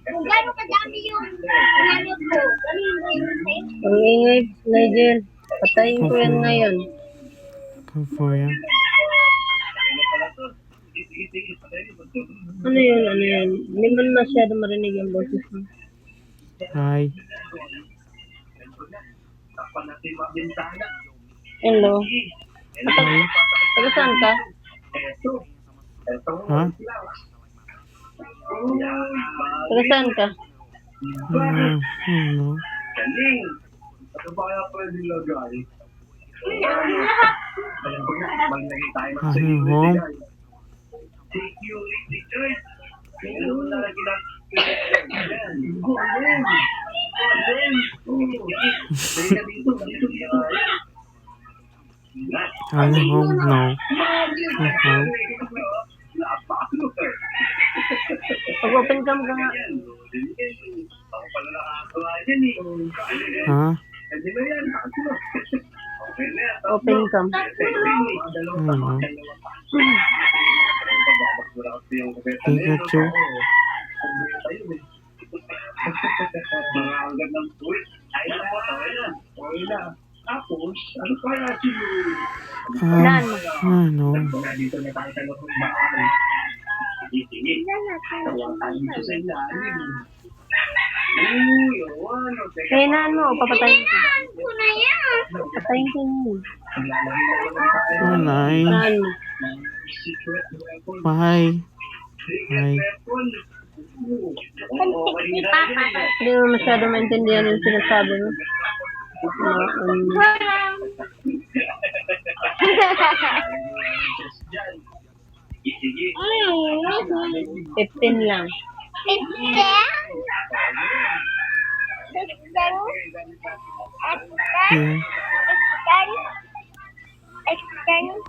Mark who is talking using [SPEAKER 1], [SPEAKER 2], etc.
[SPEAKER 1] Kung gano'ng kadami yung pinanood ko,
[SPEAKER 2] Ang ingay, Nigel. Patayin ko yan ngayon.
[SPEAKER 3] Kapo yan.
[SPEAKER 2] Ano yun, ano yun? Hindi mo masyado marinig yung boses mo.
[SPEAKER 3] Hi.
[SPEAKER 2] Hello.
[SPEAKER 3] Hi.
[SPEAKER 2] Taga saan ka?
[SPEAKER 3] Ha?
[SPEAKER 2] Taga saan ka?
[SPEAKER 3] Ano? Home? Are you home now? How?
[SPEAKER 2] Pag-open cam ka nga.
[SPEAKER 3] Ha?
[SPEAKER 2] Open cam.
[SPEAKER 3] Ano? Pikachu?
[SPEAKER 2] Nan.
[SPEAKER 3] Ano?
[SPEAKER 2] Kainaan mo, papatayin ko.
[SPEAKER 1] ko na yan.
[SPEAKER 2] Patayin ko yun.
[SPEAKER 3] Nanay.
[SPEAKER 2] Saan mo?
[SPEAKER 3] Bye. Bye.
[SPEAKER 1] Pantik ni Papa.
[SPEAKER 2] Hindi mo masyado maintindihan yung sinasabi mo.
[SPEAKER 1] Walang.
[SPEAKER 2] 15 lang.
[SPEAKER 3] Yeah.
[SPEAKER 1] Extend.